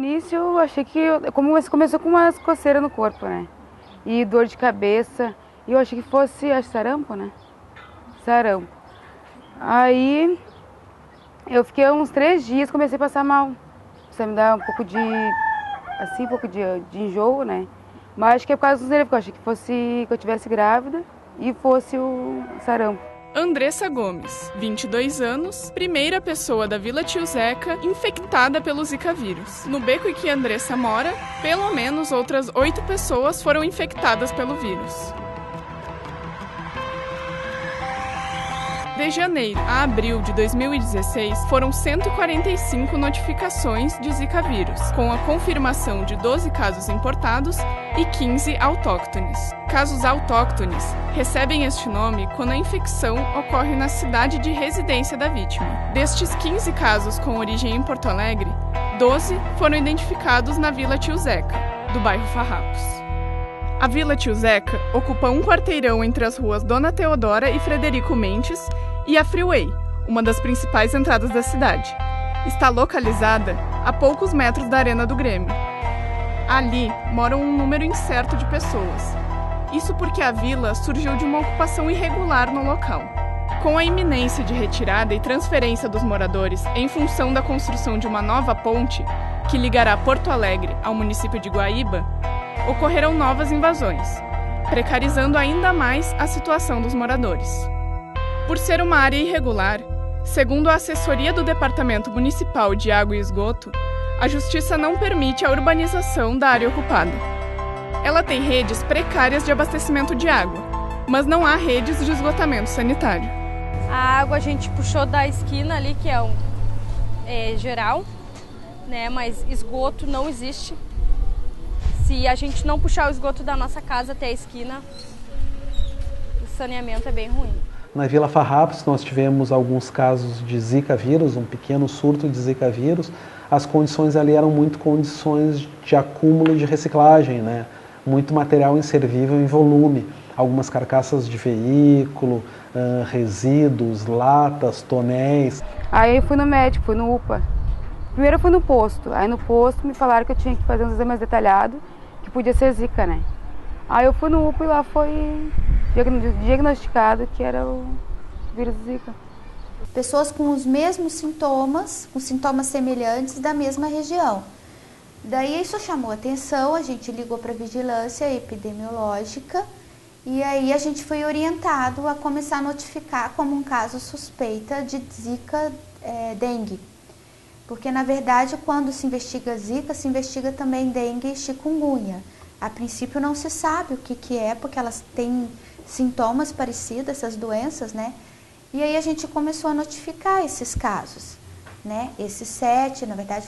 início eu achei que, começou com umas coceiras no corpo, né? E dor de cabeça. E eu achei que fosse, sarampo, né? Sarampo. Aí eu fiquei uns 3 dias, comecei a passar mal. Comecei a me dar um pouco de enjoo, né? Mas acho que é por causa dos nervos, eu achei que eu tivesse grávida e fosse o sarampo. Andressa Gomes, 22 anos, primeira pessoa da Vila Tio Zeca infectada pelo Zika vírus. No beco em que Andressa mora, pelo menos outras 8 pessoas foram infectadas pelo vírus. De janeiro a abril de 2016, foram 145 notificações de Zika vírus, com a confirmação de 12 casos importados e 15 autóctones. Casos autóctones recebem este nome quando a infecção ocorre na cidade de residência da vítima. Destes 15 casos com origem em Porto Alegre, 12 foram identificados na Vila Tio Zeca, do bairro Farrapos. A Vila Tio Zeca ocupa um quarteirão entre as ruas Dona Teodora e Frederico Mendes e a Freeway, uma das principais entradas da cidade. Está localizada a poucos metros da Arena do Grêmio. Ali moram um número incerto de pessoas. Isso porque a vila surgiu de uma ocupação irregular no local. Com a iminência de retirada e transferência dos moradores em função da construção de uma nova ponte que ligará Porto Alegre ao município de Guaíba, ocorreram novas invasões, precarizando ainda mais a situação dos moradores. Por ser uma área irregular, segundo a assessoria do Departamento Municipal de Água e Esgoto, a Justiça não permite a urbanização da área ocupada. Ela tem redes precárias de abastecimento de água, mas não há redes de esgotamento sanitário. A água a gente puxou da esquina ali, que é geral, né? Mas esgoto não existe. Se a gente não puxar o esgoto da nossa casa até a esquina, o saneamento é bem ruim. Na Vila Farrapos nós tivemos alguns casos de Zika vírus, um pequeno surto de Zika vírus. As condições ali eram muito condições de acúmulo de reciclagem, né? Muito material inservível em volume. Algumas carcaças de veículo, resíduos, latas, tonéis. Aí eu fui no médico, fui no UPA. Primeiro eu fui no posto. Aí no posto me falaram que eu tinha que fazer uns exames mais detalhados, que podia ser Zika, né? Aí eu fui no UPA e lá foi diagnosticado que era o vírus Zika. Pessoas com os mesmos sintomas, com sintomas semelhantes da mesma região. Daí isso chamou atenção, a gente ligou para a vigilância epidemiológica e aí a gente foi orientado a começar a notificar como um caso suspeita de Zika dengue. Porque, na verdade, quando se investiga Zika, se investiga também dengue e chikungunya. A princípio não se sabe o que é, porque elas têm sintomas parecidos, essas doenças, né? E aí a gente começou a notificar esses casos, né? Esses 7, na verdade,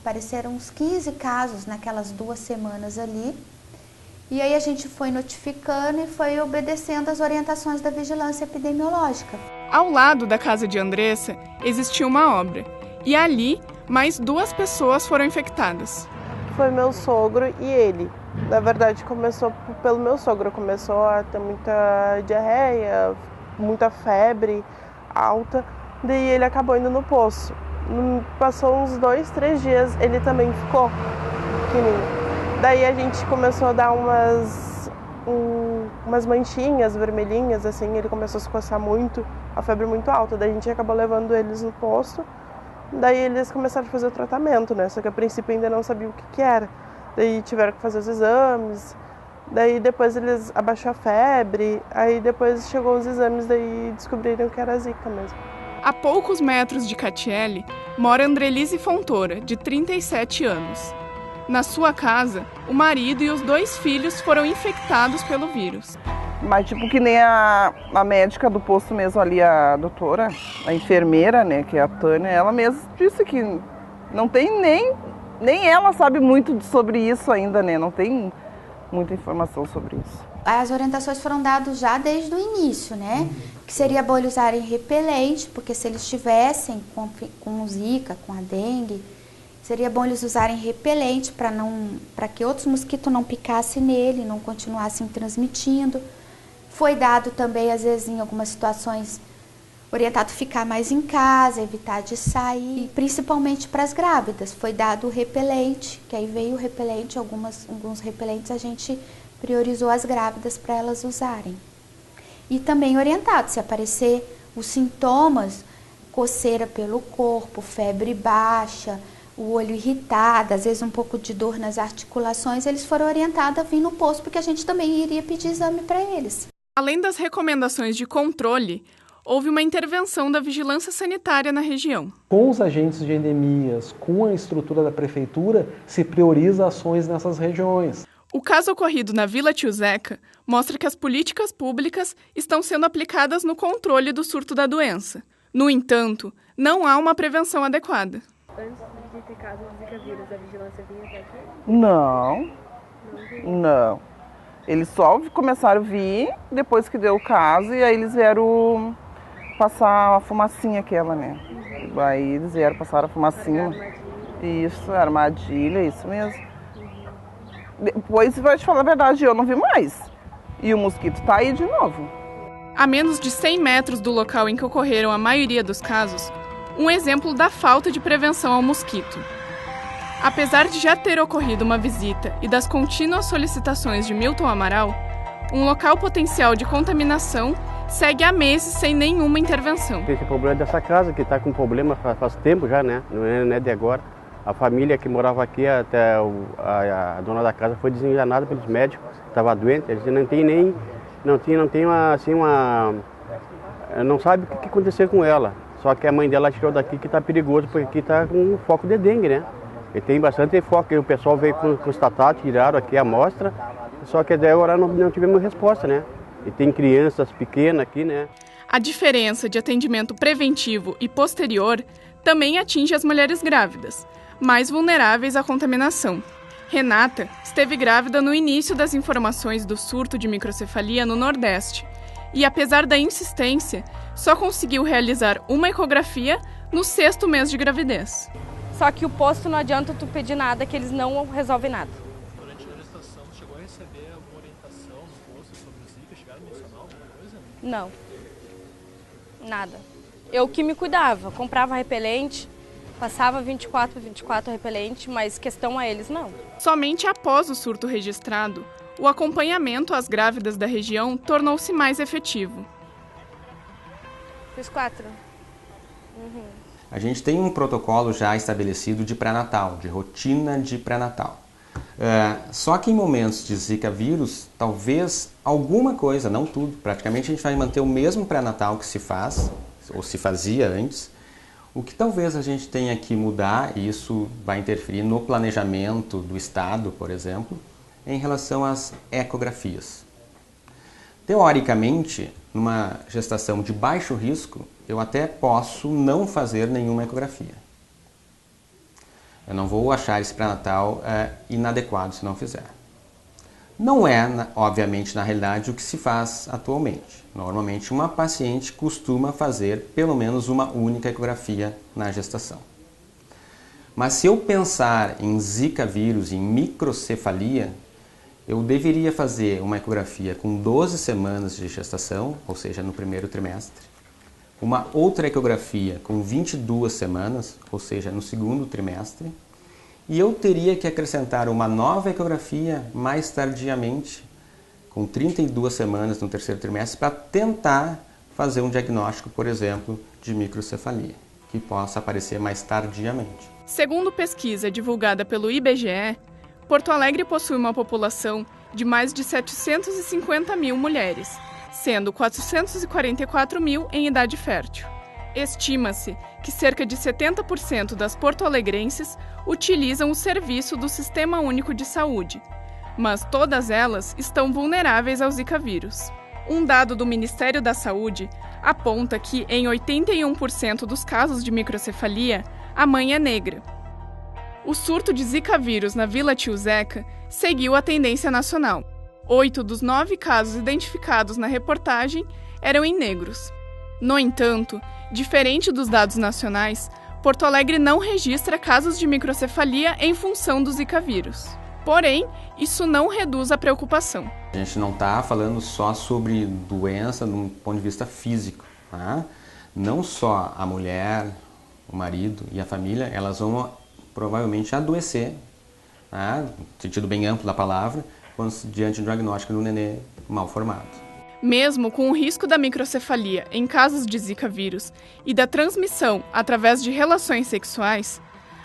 apareceram uns 15 casos naquelas 2 semanas ali. E aí a gente foi notificando e foi obedecendo as orientações da vigilância epidemiológica. Ao lado da casa de Andressa, existia uma obra. E ali, mais 2 pessoas foram infectadas. Foi meu sogro e ele. Na verdade, começou pelo meu sogro. Começou a ter muita diarreia, muita febre alta. Daí ele acabou indo no poço. Passou uns 2, 3 dias, ele também ficou pequenininho. Daí a gente começou a dar umas manchinhas vermelhinhas, assim. Ele começou a se coçar muito, a febre muito alta. Daí a gente acabou levando eles no posto. Daí eles começaram a fazer o tratamento, né? Só que a princípio ainda não sabiam o que era. Daí tiveram que fazer os exames. Daí depois eles abaixou a febre. Aí depois chegou os exames, daí descobriram que era Zika mesmo. A poucos metros de Catiele, mora Andrelise Fontoura, de 37 anos. Na sua casa, o marido e os 2 filhos foram infectados pelo vírus. Mas tipo que nem a médica do posto mesmo ali, a doutora, a enfermeira, né, que é a Tânia, ela mesma disse que não tem nem ela sabe muito sobre isso ainda, né, não tem muita informação sobre isso. As orientações foram dadas já desde o início, né, que seria bom eles usarem repelente, porque se eles estivessem com o Zika, com a dengue, seria bom eles usarem repelente para que outros mosquitos não picassem nele, não continuassem transmitindo. Foi dado também, às vezes, em algumas situações, orientado a ficar mais em casa, evitar de sair, principalmente para as grávidas. Foi dado o repelente, que aí veio o repelente, alguns repelentes a gente priorizou as grávidas para elas usarem. E também orientado, se aparecer os sintomas, coceira pelo corpo, febre baixa, o olho irritado, às vezes um pouco de dor nas articulações, eles foram orientados a vir no posto, porque a gente também iria pedir exame para eles. Além das recomendações de controle, houve uma intervenção da vigilância sanitária na região. Com os agentes de endemias, com a estrutura da prefeitura, se prioriza ações nessas regiões. O caso ocorrido na Vila Tio Zeca mostra que as políticas públicas estão sendo aplicadas no controle do surto da doença. No entanto, não há uma prevenção adequada. Antes de ter caso de Zika vírus, a vigilância vinha até aqui? Não. Eles só começaram a vir depois que deu o caso e aí eles vieram passar a fumacinha aquela, né? Aí eles vieram passar a fumacinha. Isso, armadilha, isso mesmo. Depois, vai te falar a verdade, eu não vi mais. E o mosquito tá aí de novo. A menos de 100 metros do local em que ocorreram a maioria dos casos, um exemplo da falta de prevenção ao mosquito. Apesar de já ter ocorrido uma visita e das contínuas solicitações de Milton Amaral, um local potencial de contaminação segue há meses sem nenhuma intervenção. Esse problema dessa casa, que está com problema faz tempo já, né? Não é de agora. A família que morava aqui, até a dona da casa foi desenganada pelos médicos, estava doente, eles não tem não sabe o que aconteceu com ela. Só que a mãe dela tirou daqui que está perigoso, porque aqui está com foco de dengue, né? E tem bastante foco, o pessoal veio constatar, tiraram aqui a amostra, só que até agora não tivemos resposta, né? E tem crianças pequenas aqui, né? A diferença de atendimento preventivo e posterior também atinge as mulheres grávidas, mais vulneráveis à contaminação. Renata esteve grávida no início das informações do surto de microcefalia no Nordeste e, apesar da insistência, só conseguiu realizar uma ecografia no 6º mês de gravidez. Só que o posto não adianta tu pedir nada, que eles não resolvem nada. Durante a gestação, chegou a receber alguma orientação no posto sobre o Zika? Chegaram a mencionar alguma coisa? Não. Nada. Eu que me cuidava, comprava repelente, passava 24 repelente, mas questão a eles não. Somente após o surto registrado, o acompanhamento às grávidas da região tornou-se mais efetivo. Fiz 4. A gente tem um protocolo já estabelecido de pré-natal, de rotina de pré-natal. Só que em momentos de Zika vírus, talvez alguma coisa, não tudo, praticamente a gente vai manter o mesmo pré-natal que se faz, ou se fazia antes. O que talvez a gente tenha que mudar, e isso vai interferir no planejamento do Estado, por exemplo, em relação às ecografias. Teoricamente, numa gestação de baixo risco, eu até posso não fazer nenhuma ecografia. Eu não vou achar esse pré-natal inadequado se não fizer. Não é, obviamente, na realidade, o que se faz atualmente. Normalmente, uma paciente costuma fazer pelo menos uma única ecografia na gestação. Mas se eu pensar em Zika vírus, em microcefalia, eu deveria fazer uma ecografia com 12 semanas de gestação, ou seja, no primeiro trimestre. Uma outra ecografia com 22 semanas, ou seja, no segundo trimestre. E eu teria que acrescentar uma nova ecografia mais tardiamente, com 32 semanas no terceiro trimestre, para tentar fazer um diagnóstico, por exemplo, de microcefalia, que possa aparecer mais tardiamente. Segundo pesquisa divulgada pelo IBGE, Porto Alegre possui uma população de mais de 750 mil mulheres, sendo 444 mil em idade fértil. Estima-se que cerca de 70% das porto-alegrenses utilizam o serviço do Sistema Único de Saúde, mas todas elas estão vulneráveis ao Zika vírus. Um dado do Ministério da Saúde aponta que, em 81% dos casos de microcefalia, a mãe é negra. O surto de Zika vírus na Vila Tio Zeca seguiu a tendência nacional. 8 dos 9 casos identificados na reportagem eram em negros. No entanto, diferente dos dados nacionais, Porto Alegre não registra casos de microcefalia em função do Zika vírus. Porém, isso não reduz a preocupação. A gente não está falando só sobre doença de um ponto de vista físico, tá? não só a mulher, o marido e a família, elas vão provavelmente adoecer, né, no sentido bem amplo da palavra, diante do diagnóstico do nenê mal formado. Mesmo com o risco da microcefalia em casos de Zika vírus e da transmissão através de relações sexuais,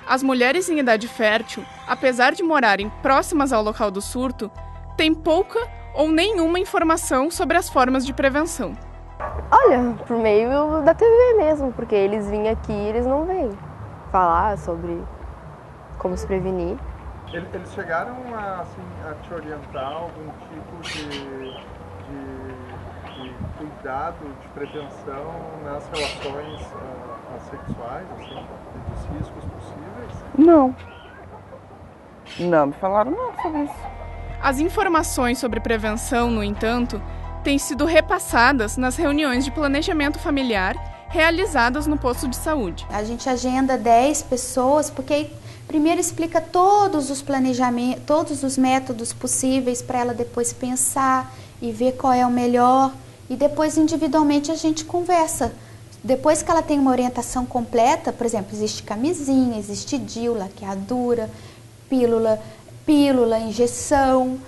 as mulheres em idade fértil, apesar de morarem próximas ao local do surto, têm pouca ou nenhuma informação sobre as formas de prevenção. Olha, por meio da TV mesmo, porque eles vêm aqui e eles não vêm falar sobre como se prevenir. Eles chegaram a te orientar algum tipo de cuidado, de prevenção nas relações sexuais, assim, dos riscos possíveis? Não. Não, me falaram não sobre isso. As informações sobre prevenção, no entanto, têm sido repassadas nas reuniões de planejamento familiar realizadas no posto de saúde. A gente agenda 10 pessoas, porque aí primeiro explica todos os planejamentos, todos os métodos possíveis para ela depois pensar e ver qual é o melhor. E depois individualmente a gente conversa. Depois que ela tem uma orientação completa, por exemplo, existe camisinha, existe díula, que é a dura, pílula, injeção,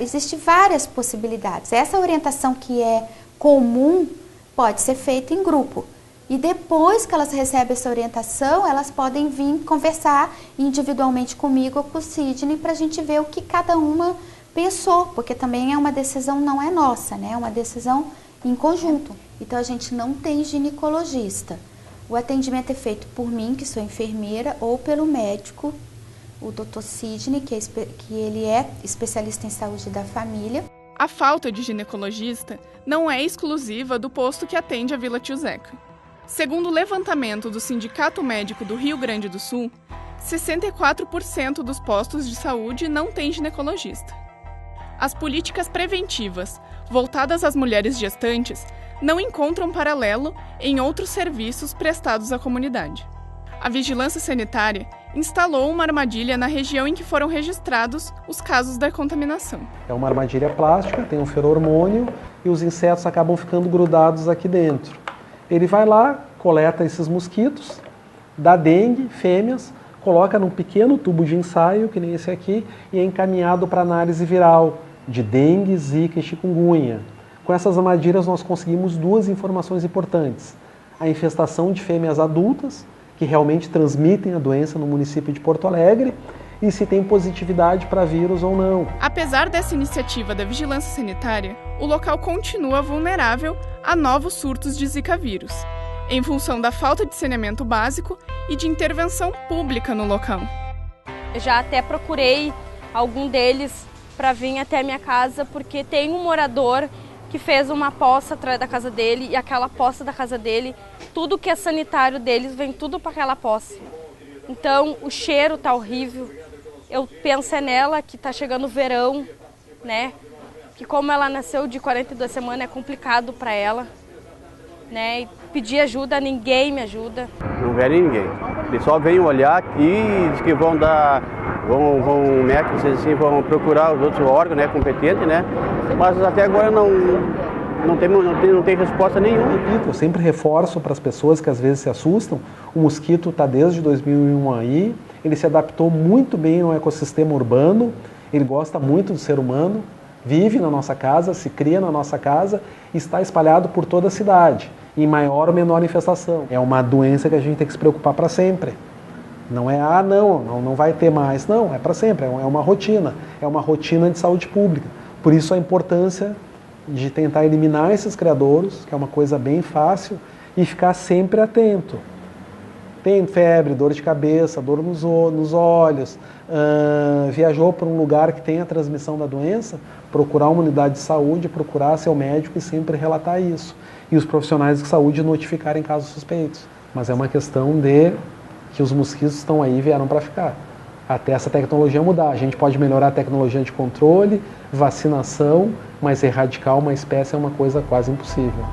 existem várias possibilidades. Essa orientação que é comum pode ser feita em grupo. E depois que elas recebem essa orientação, elas podem vir conversar individualmente comigo ou com o Sidney para a gente ver o que cada uma pensou, porque também é uma decisão, não é nossa, né? É uma decisão em conjunto. Então a gente não tem ginecologista. O atendimento é feito por mim, que sou enfermeira, ou pelo médico, o Dr. Sidney, que ele é especialista em saúde da família. A falta de ginecologista não é exclusiva do posto que atende a Vila Tio Zeca. Segundo o levantamento do Sindicato Médico do Rio Grande do Sul, 64% dos postos de saúde não têm ginecologista. As políticas preventivas, voltadas às mulheres gestantes, não encontram paralelo em outros serviços prestados à comunidade. A Vigilância Sanitária instalou uma armadilha na região em que foram registrados os casos da contaminação. É uma armadilha plástica, tem um feromônio e os insetos acabam ficando grudados aqui dentro. Ele vai lá, coleta esses mosquitos, dá dengue, fêmeas, coloca num pequeno tubo de ensaio, que nem esse aqui, e é encaminhado para análise viral de dengue, zika e chikungunya. Com essas armadilhas nós conseguimos duas informações importantes. A infestação de fêmeas adultas, que realmente transmitem a doença no município de Porto Alegre, e se tem positividade para vírus ou não. Apesar dessa iniciativa da Vigilância Sanitária, o local continua vulnerável a novos surtos de Zika vírus, em função da falta de saneamento básico e de intervenção pública no local. Eu já até procurei algum deles para vir até a minha casa, porque tem um morador que fez uma poça atrás da casa dele, e aquela poça da casa dele, tudo que é sanitário deles vem tudo para aquela poça. Então o cheiro tá horrível. Eu penso nela que tá chegando o verão, né? Que como ela nasceu de 42 semanas é complicado para ela, né? E pedir ajuda, ninguém me ajuda. Não vê ninguém. Eles só vêm olhar aqui, diz que vão dar, vão procurar os outros órgãos, né, competentes, né? Mas até agora não tem resposta nenhuma. Eu sempre reforço para as pessoas que às vezes se assustam, o mosquito está desde 2001 aí, ele se adaptou muito bem ao ecossistema urbano, ele gosta muito do ser humano, vive na nossa casa, se cria na nossa casa e está espalhado por toda a cidade, em maior ou menor infestação. É uma doença que a gente tem que se preocupar para sempre. Não é, não vai ter mais. Não, é para sempre, é uma rotina de saúde pública. Por isso a importância de tentar eliminar esses criadouros, que é uma coisa bem fácil, e ficar sempre atento. Tem febre, dor de cabeça, dor nos olhos, viajou para um lugar que tem a transmissão da doença, procurar uma unidade de saúde, procurar seu médico e sempre relatar isso. E os profissionais de saúde notificarem casos suspeitos. Mas é uma questão de que os mosquitos estão aí e vieram para ficar. Até essa tecnologia mudar. A gente pode melhorar a tecnologia de controle, vacinação, mas erradicar uma espécie é uma coisa quase impossível.